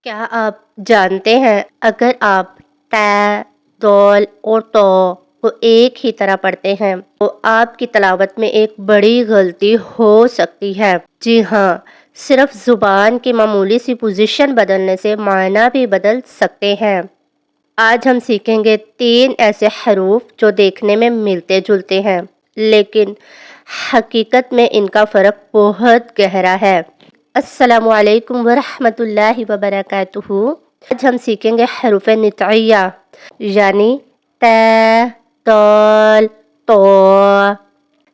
کیا آپ جانتے ہیں اگر آپ ت، دال اور تو کو ایک ہی طرح پڑھتے ہیں تو آپ کی تلاوت میں ایک بڑی غلطی ہو سکتی ہے۔ جی ہاں، صرف زبان کی معمولی سی پوزیشن بدلنے سے معنی بھی بدل سکتے ہیں۔ آج ہم سیکھیں گے 3 ایسے حروف جو دیکھنے میں ملتے جلتے ہیں لیکن حقیقت میں ان کا فرق بہت گہرا ہے۔ السلام علیکم ورحمۃ اللہ وبرکاتہ۔ آج ہم سیکھیں گے حروف نطعیہ یعنی ت، دال، تو۔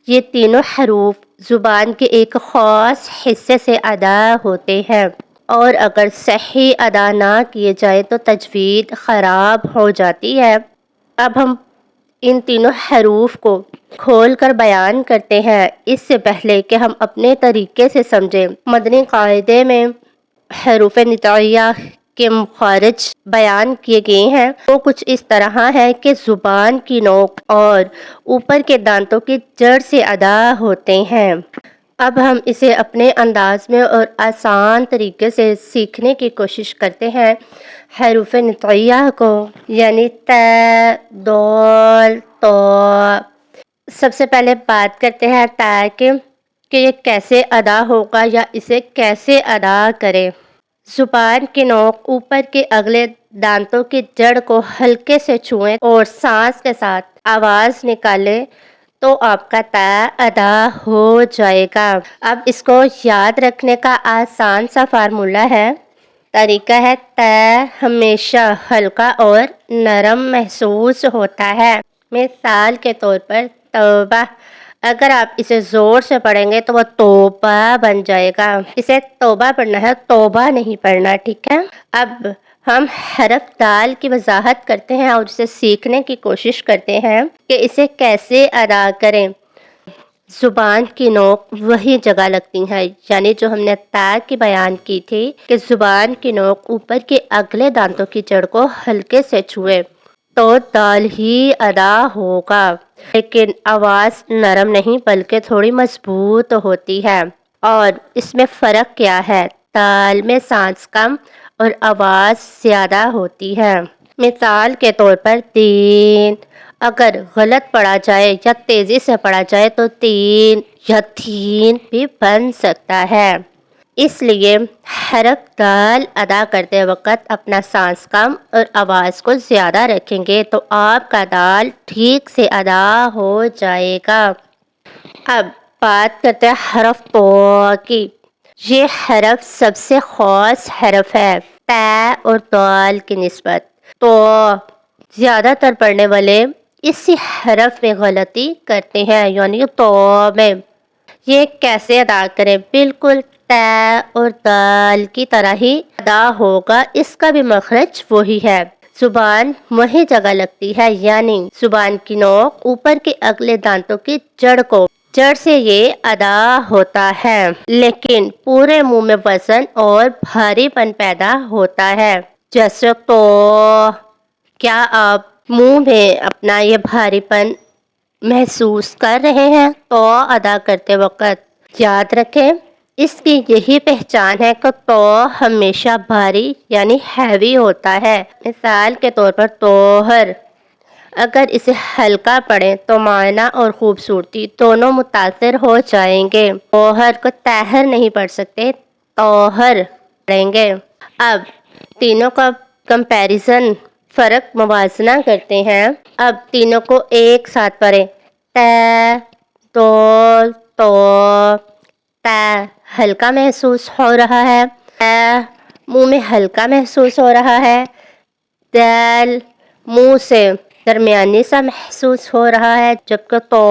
یہ تینوں حروف زبان کے ایک خاص حصے سے ادا ہوتے ہیں اور اگر صحیح ادا نہ کیے جائے تو تجوید خراب ہو جاتی ہے۔ اب ہم ان تینوں حروف کو کھول کر بیان کرتے ہیں۔ اس سے پہلے کہ ہم اپنے طریقے سے سمجھیں، مدنی قاعدے میں حروف نطعیہ کے مخارج بیان کیے گئے ہیں۔ وہ کچھ اس طرح ہے کہ زبان کی نوک اور اوپر کے دانتوں کی جڑ سے ادا ہوتے ہیں۔ اب ہم اسے اپنے انداز میں اور آسان طریقے سے سیکھنے کی کوشش کرتے ہیں۔ حروف نطعیہ کو یعنی ت، دال، تو۔ سب سے پہلے بات کرتے ہیں ت کہ یہ کیسے ادا ہوگا یا اسے کیسے ادا کریں۔ زبان کی نوک اوپر کے اگلے دانتوں کی جڑ کو ہلکے سے چھوئیں اور سانس کے ساتھ آواز نکالیں تو آپ کا ت ادا ہو جائے گا۔ اب اس کو یاد رکھنے کا آسان سا فارمولہ ہے۔ طریقہ ہے ت ہمیشہ ہلکا اور نرم محسوس ہوتا ہے۔ مثال کے طور پر توبہ، اگر آپ اسے زور سے پڑھیں گے تو وہ توبہ بن جائے گا۔ اسے توبہ پڑھنا ہے، توبہ نہیں پڑھنا، ٹھیک ہے۔ اب ہم حرف دال کی وضاحت کرتے ہیں اور اسے سیکھنے کی کوشش کرتے ہیں کہ اسے کیسے ادا کریں۔ زبان کی نوک وہی جگہ لگتی ہے، یعنی جو ہم نے ت کی بیان کی تھی کہ زبان کی نوک اوپر کے اگلے دانتوں کی جڑ کو ہلکے سے چھوئے تو دال ہی ادا ہوگا، لیکن آواز نرم نہیں بلکہ تھوڑی مضبوط ہوتی ہے۔ اور اس میں فرق کیا ہے؟ دال میں سانس کم اور آواز زیادہ ہوتی ہے۔ مثال کے طور پر دین، اگر غلط پڑھا جائے یا تیزی سے پڑھا جائے تو تین یا تھین بھی بن سکتا ہے۔ اس لیے حرف دال ادا کرتے وقت اپنا سانس کم اور آواز کو زیادہ رکھیں گے تو آپ کا دال ٹھیک سے ادا ہو جائے گا۔ اب بات کرتے ہیں حرف تو کی۔ یہ حرف سب سے خاص حرف ہے ت اور دال کی نسبت۔ تو زیادہ تر پڑھنے والے اسی حرف میں غلطی کرتے ہیں، یعنی تو میں۔ یہ کیسے ادا کریں؟ بالکل ت اور دال کی طرح ہی ادا ہوگا، اس کا بھی مخرج وہی ہے۔ زبان وہی جگہ لگتی ہے، یعنی زبان کی نوک اوپر کے اگلے دانتوں کی جڑ سے یہ ادا ہوتا ہے، لیکن پورے منہ میں وزن اور بھاری پن پیدا ہوتا ہے، جیسے تو۔ کیا آپ منہ میں اپنا یہ بھاری پن محسوس کر رہے ہیں تو ادا کرتے وقت؟ یاد رکھیں، اس کی یہی پہچان ہے کہ تو ہمیشہ بھاری یعنی ہیوی ہوتا ہے۔ مثال کے طور پر توہر، اگر اسے ہلکا پڑھیں تو معنی اور خوبصورتی دونوں متاثر ہو جائیں گے۔ توہر کو تہر نہیں پڑھ سکتے، توہر پڑھیں گے۔ اب تینوں کا کمپیریزن، فرق موازنہ کرتے ہیں۔ اب تینوں کو ایک ساتھ پڑھیں۔ ت، دال، تو۔ ت ہلکا محسوس ہو رہا ہے، منہ میں ہلکا محسوس ہو رہا ہے۔ دال منہ سے درمیانی سا محسوس ہو رہا ہے، جبکہ تو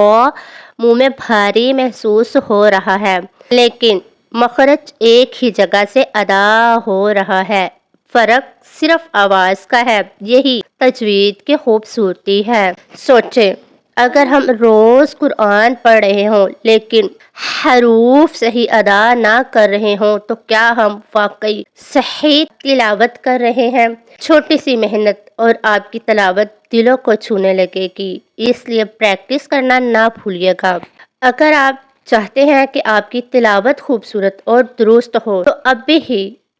منہ میں بھاری محسوس ہو رہا ہے، لیکن مخرج ایک ہی جگہ سے ادا ہو رہا ہے۔ فرق صرف آواز کا ہے، یہی تجوید کی خوبصورتی ہے۔ سوچیں، اگر ہم روز قرآن پڑھ رہے ہوں لیکن حروف صحیح ادا نہ کر رہے ہوں تو کیا ہم واقعی صحیح تلاوت کر رہے ہیں؟ چھوٹی سی محنت اور آپ کی تلاوت دلوں کو چھونے لگے گی، اس لیے پریکٹس کرنا نہ بھولیے گا۔ اگر آپ چاہتے ہیں کہ آپ کی تلاوت خوبصورت اور درست ہو تو اب بھی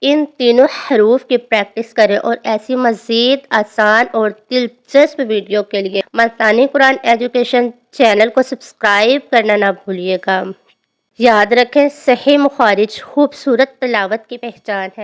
ان تینوں حروف کی پریکٹس کریں اور ایسی مزید آسان اور دلچسپ ویڈیو کے لیے ملتانی قرآن ایجوکیشن چینل کو سبسکرائب کرنا نہ بھولیے گا۔ یاد رکھیں، صحیح مخارج خوبصورت تلاوت کی پہچان ہے۔